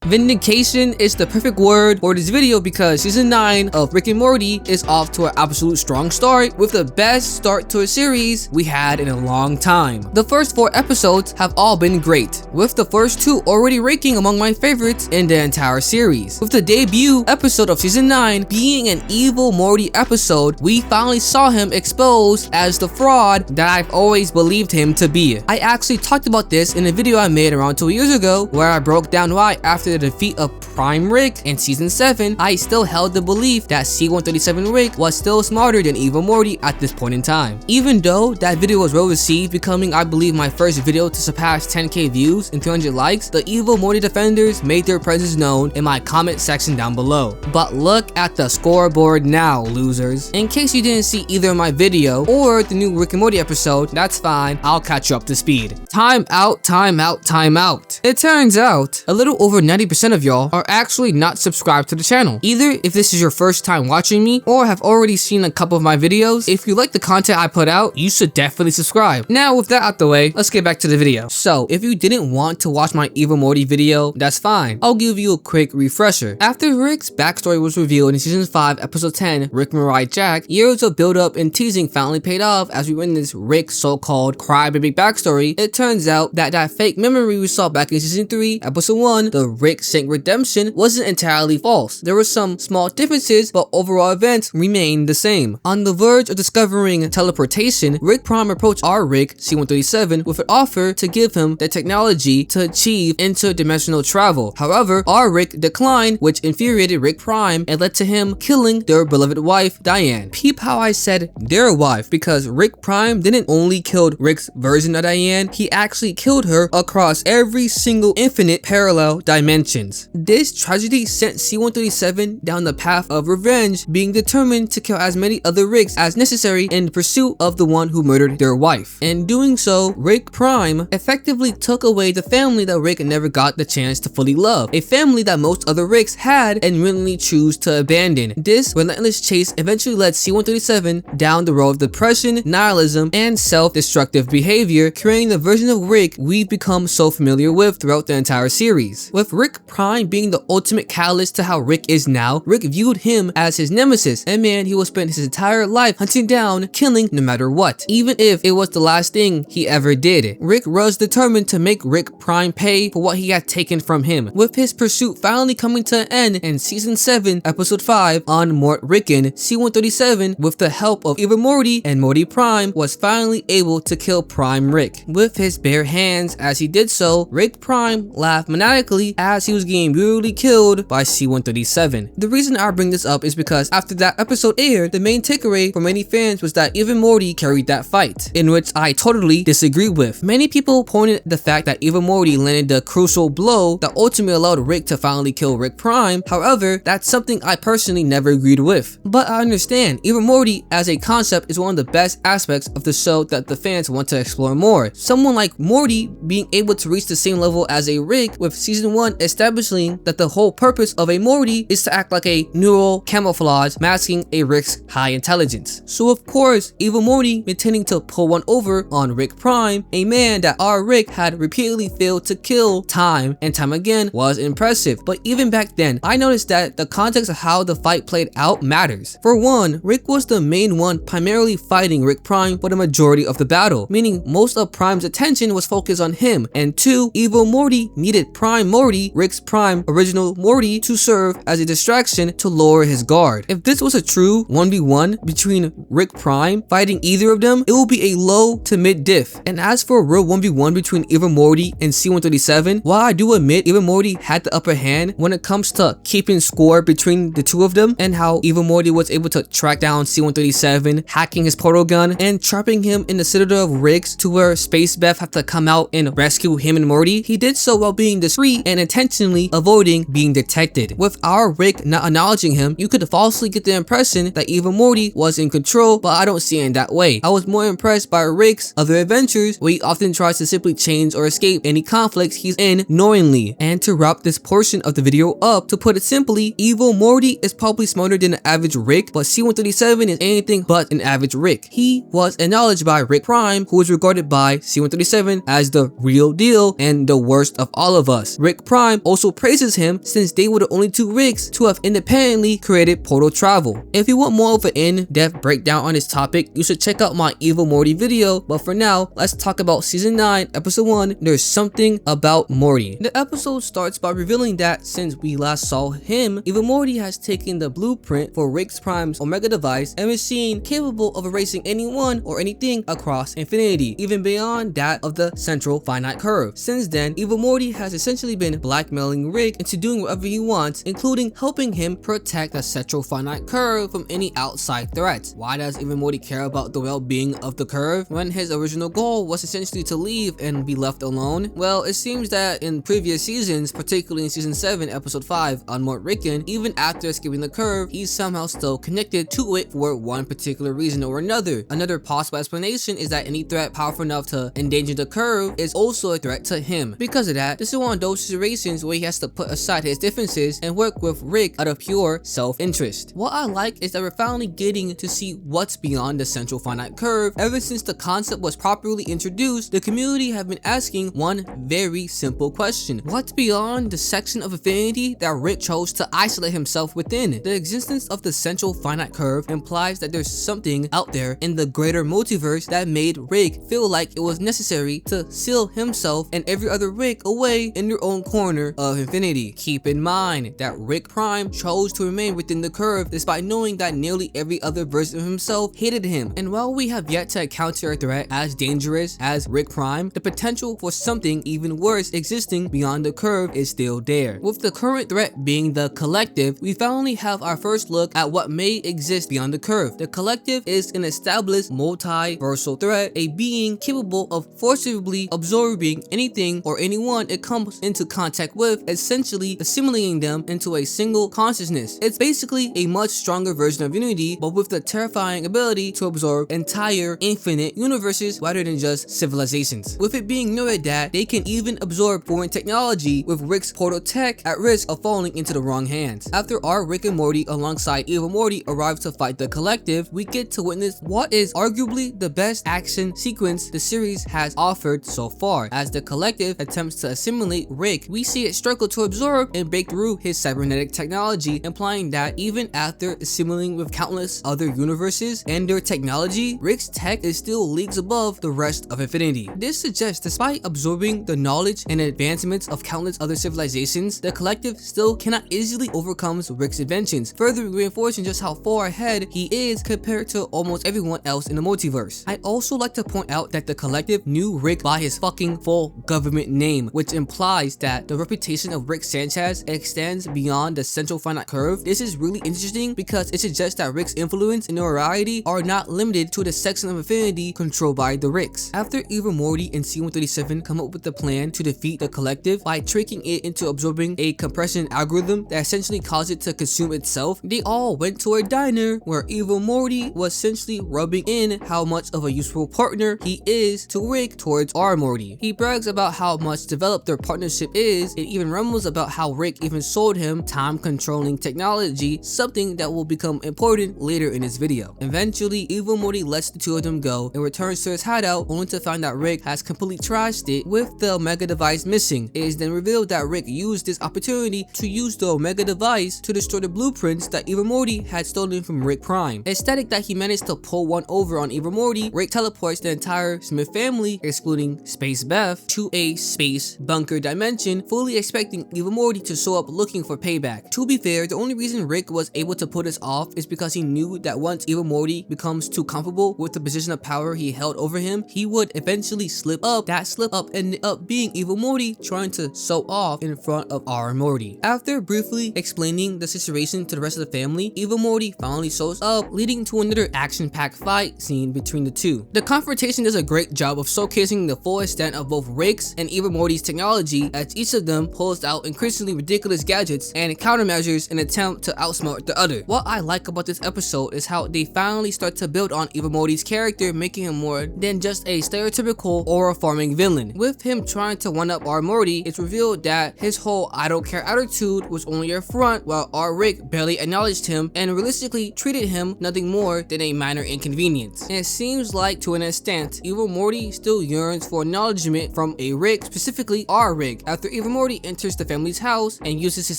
Vindication is the perfect word for this video because season 9 of Rick and Morty is off to an absolute strong start with the best start to a series we had in a long time. The first 4 episodes have all been great, with the first 2 already ranking among my favorites in the entire series. With the debut episode of season 9 being an Evil Morty episode, we finally saw him exposed as the fraud that I've always believed him to be. I actually talked about this in a video I made around 2 years ago where I broke down why after the defeat of Prime Rick in season 7, I still held the belief that C-137 Rick was still smarter than Evil Morty at this point in time. Even though that video was well received, becoming I believe my first video to surpass 10k views and 300 likes, the Evil Morty defenders made their presence known in my comment section down below. But look at the scoreboard now, losers. In case you didn't see either my video or the new Rick and Morty episode, that's fine, I'll catch you up to speed. Time out, time out, time out. It turns out a little over 90% of y'all are actually not subscribed to the channel. Either if this is your first time watching me or have already seen a couple of my videos, if you like the content I put out, you should definitely subscribe. Now with that out the way, let's get back to the video. So if you didn't want to watch my Evil Morty video, that's fine. I'll give you a quick refresher. After Rick's backstory was revealed in season 5 episode 10, Rick Mariah Jack, years of build up and teasing finally paid off as we witnessed Rick's so-called crybaby backstory. It turns out that fake memory we saw back in season 3 episode 1, the Rick Saint Redemption, wasn't entirely false. There were some small differences, but overall events remained the same. On the verge of discovering teleportation, Rick Prime approached our Rick, C-137, with an offer to give him the technology to achieve interdimensional travel. However, our Rick declined, which infuriated Rick Prime and led to him killing their beloved wife, Diane. Peep how I said their wife, because Rick Prime didn't only kill Rick's version of Diane, he actually killed her across every single infinite parallel dimensions. This tragedy sent C-137 down the path of revenge, being determined to kill as many other Ricks as necessary in pursuit of the one who murdered their wife. In doing so, Rick Prime effectively took away the family that Rick never got the chance to fully love, a family that most other Ricks had and willingly choose to abandon. This relentless chase eventually led C-137 down the road of depression, nihilism, and self-destructive behavior, creating the version of Rick we've become so familiar with throughout the entire series. With Rick Prime being the ultimate catalyst to how Rick is now, Rick viewed him as his nemesis, a man he would spend his entire life hunting down, killing no matter what, even if it was the last thing he ever did. Rick was determined to make Rick Prime pay for what he had taken from him, with his pursuit finally coming to an end in season 7 episode 5 on Mort Ricken. C-137, with the help of Evil Morty and Morty Prime, was finally able to kill Prime Rick with his bare hands. As he did so, Rick Prime laughed maniacally as he was getting brutally killed by C-137. The reason I bring this up is because after that episode aired, the main takeaway for many fans was that Evil Morty carried that fight, in which I totally disagree with. Many people pointed the fact that Evil Morty landed the crucial blow that ultimately allowed Rick to finally kill Rick Prime. However, that's something I personally never agreed with. But I understand, Evil Morty as a concept is one of the best aspects of the show that the fans want to explore more. Someone like Morty being able to reach the same level as a Rick, with season 1 establishing that the whole purpose of a Morty is to act like a neural camouflage masking a Rick's high intelligence. So of course, Evil Morty intending to pull one over on Rick Prime, a man that our Rick had repeatedly failed to kill time and time again, was impressive. But even back then, I noticed that the context of how the fight played out matters. For one, Rick was the main one primarily fighting Rick Prime for the majority of the battle, meaning most of Prime's attention was focused on him. And 2, Evil Morty needed Prime Morty, Rick's Prime original Morty, to serve as a distraction to lower his guard. If this was a true 1v1 between Rick Prime fighting either of them, it will be a low to mid diff. And as for a real 1v1 between Evil Morty and C-137, while I do admit Evil Morty had the upper hand when it comes to keeping score between the two of them, and how Evil Morty was able to track down C-137, hacking his portal gun, and trapping him in the citadel of Rick's to where Space Beth had to come out and rescue him and Morty, he did so while being discreet and intentionally avoiding being detected. With our Rick not acknowledging him, you could falsely get the impression that Evil Morty was in control, but I don't see it in that way. I was more impressed by Rick's other adventures, where he often tries to simply change or escape any conflicts he's in knowingly. And to wrap this portion of the video up, to put it simply, Evil Morty is probably smarter than the average Rick, but C-137 is anything but an average Rick. He was acknowledged by Rick Prime, who was regarded by C-137 as the real deal and the worst of all of us. Rick Prime Prime also praises him since they were the only two Ricks to have independently created portal travel. If you want more of an in-depth breakdown on this topic, you should check out my Evil Morty video, but for now, let's talk about Season 9, Episode 1, There's Something About Morty. The episode starts by revealing that since we last saw him, Evil Morty has taken the blueprint for Rick Prime's Omega device, a machine capable of erasing anyone or anything across infinity, even beyond that of the central finite curve. Since then, Evil Morty has essentially been blackmailing Rick into doing whatever he wants, including helping him protect the central finite curve from any outside threats. Why does Evil Morty care about the well-being of the curve when his original goal was essentially to leave and be left alone? Well, it seems that in previous seasons, particularly in Season 7, Episode 5, Unmoored Rickon, even after escaping the curve, he's somehow still connected to it for one particular reason or another. Another possible explanation is that any threat powerful enough to endanger the curve is also a threat to him. Because of that, this is one of those situations where he has to put aside his differences and work with Rick out of pure self-interest. What I like is that we're finally getting to see what's beyond the central finite curve. Ever since the concept was properly introduced, the community have been asking one very simple question. What's beyond the section of infinity that Rick chose to isolate himself within? The existence of the central finite curve implies that there's something out there in the greater multiverse that made Rick feel like it was necessary to seal himself and every other Rick away in their own corner of infinity. Keep in mind that Rick Prime chose to remain within the curve despite knowing that nearly every other version of himself hated him. And while we have yet to encounter a threat as dangerous as Rick Prime, the potential for something even worse existing beyond the curve is still there. With the current threat being the Collective, we finally have our first look at what may exist beyond the curve. The Collective is an established multiversal threat, a being capable of forcibly absorbing anything or anyone it comes into contact with, essentially assimilating them into a single consciousness. It's basically a much stronger version of Unity, but with the terrifying ability to absorb entire infinite universes rather than just civilizations. With it being noted that they can even absorb foreign technology, with Rick's portal tech at risk of falling into the wrong hands. After our Rick and Morty alongside Evil Morty arrive to fight the Collective, we get to witness what is arguably the best action sequence the series has offered so far. As the Collective attempts to assimilate Rick, we see it struggle to absorb and break through his cybernetic technology, implying that even after assimilating with countless other universes and their technology, Rick's tech is still leagues above the rest of infinity. This suggests despite absorbing the knowledge and advancements of countless other civilizations, the Collective still cannot easily overcome Rick's inventions, further reinforcing just how far ahead he is compared to almost everyone else in the multiverse. I'd also like to point out that the Collective knew Rick by his fucking full government name, which implies that the reputation of Rick Sanchez extends beyond the central finite curve. This is really interesting because it suggests that Rick's influence and notoriety are not limited to the section of infinity controlled by the Ricks. After Evil Morty and C-137 come up with the plan to defeat the Collective by tricking it into absorbing a compression algorithm that essentially caused it to consume itself, they all went to a diner where Evil Morty was essentially rubbing in how much of a useful partner he is to Rick towards our Morty. He brags about how much developed their partnership is, and even rumbles about how Rick even sold him time-controlling technology, something that will become important later in this video. Eventually, Evil Morty lets the two of them go and returns to his hideout, only to find that Rick has completely trashed it with the Omega device missing. It is then revealed that Rick used this opportunity to use the Omega device to destroy the blueprints that Evil Morty had stolen from Rick Prime. Ecstatic that he managed to pull one over on Evil Morty, Rick teleports the entire Smith family, excluding Space Beth, to a space bunker dimension, fully expecting Evil Morty to show up looking for payback. To be fair, the only reason Rick was able to pull this off is because he knew that once Evil Morty becomes too comfortable with the position of power he held over him, he would eventually slip up. That slip up ended up being Evil Morty trying to show off in front of our Morty. After briefly explaining the situation to the rest of the family, Evil Morty finally shows up, leading to another action-packed fight scene between the two. The confrontation does a great job of showcasing the full extent of both Rick's and Evil Morty's technology, as each of them pulls out increasingly ridiculous gadgets and countermeasures in an attempt to outsmart the other. What I like about this episode is how they finally start to build on Evil Morty's character, making him more than just a stereotypical aura farming villain. With him trying to one-up our Morty, it's revealed that his whole I don't care attitude was only a front, while our Rick barely acknowledged him and realistically treated him nothing more than a minor inconvenience. And it seems like to an extent, Evil Morty still yearns for acknowledgement from a Rick, specifically our Rick. After Evil Morty enters the family's house and uses his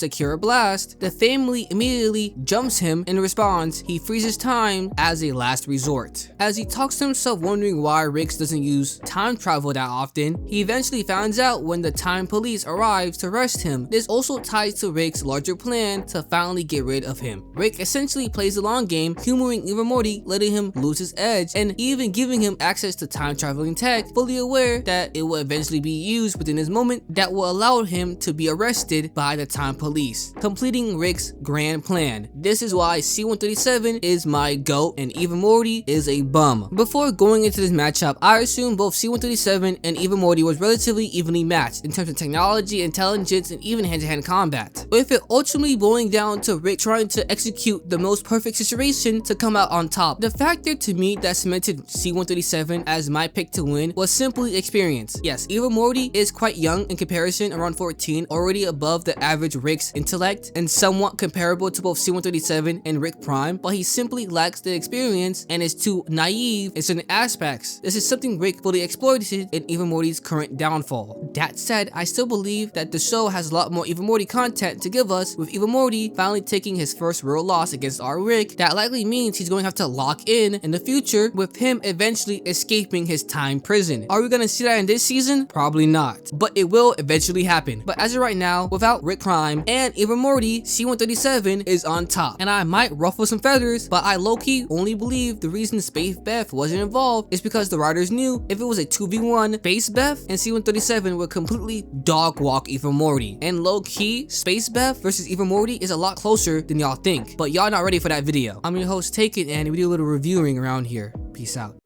secure blast, the family immediately jumps him. In response, he freezes time as a last resort. As he talks to himself wondering why Rick doesn't use time travel that often, he eventually finds out when the time police arrives to arrest him. This also ties to Rick's larger plan to finally get rid of him. Rick essentially plays the long game, humoring Evil Morty, letting him lose his edge, and even giving him access to time traveling tech, fully aware that it will eventually be used within his moment that will allow him to be arrested by the time police, completing Rick's grand plan. This is why C-137 is my GOAT and Evil Morty is a bum. Before going into this matchup, I assume both C-137 and Evil Morty was relatively evenly matched in terms of technology, intelligence, and even hand-to-hand combat, with it ultimately boiling down to Rick trying to execute the most perfect situation to come out on top. The factor to me that cemented C-137 as my pick to win was simply experience. Yes, Evil Morty is quite young in comparison, around 14, already above the average Rick's intellect, and somewhat comparable to both C-137 and Rick Prime, but he simply lacks the experience and is too naive in certain aspects. This is something Rick fully exploited in Evil Morty's current downfall. That said, I still believe that the show has a lot more Evil Morty content to give us, with Evil Morty finally taking his first real loss against our Rick. That likely means he's going to have to lock in the future, with him eventually escaping his time prison. Are we going to see that in this season? Probably not, but it will eventually happen. But as of right now, without Rick Prime and Evil Morty, C-137 is on top. And I might ruffle some feathers, but I low-key only believe the reason Space Beth wasn't involved is because the writers knew if it was a 2v1, Space Beth and C-137 would completely dog walk Evil Morty. And low-key, Space Beth versus Evil Morty is a lot closer than y'all think. But y'all not ready for that video. I'm your host, Take It, and we do a little reviewing around here. Peace out.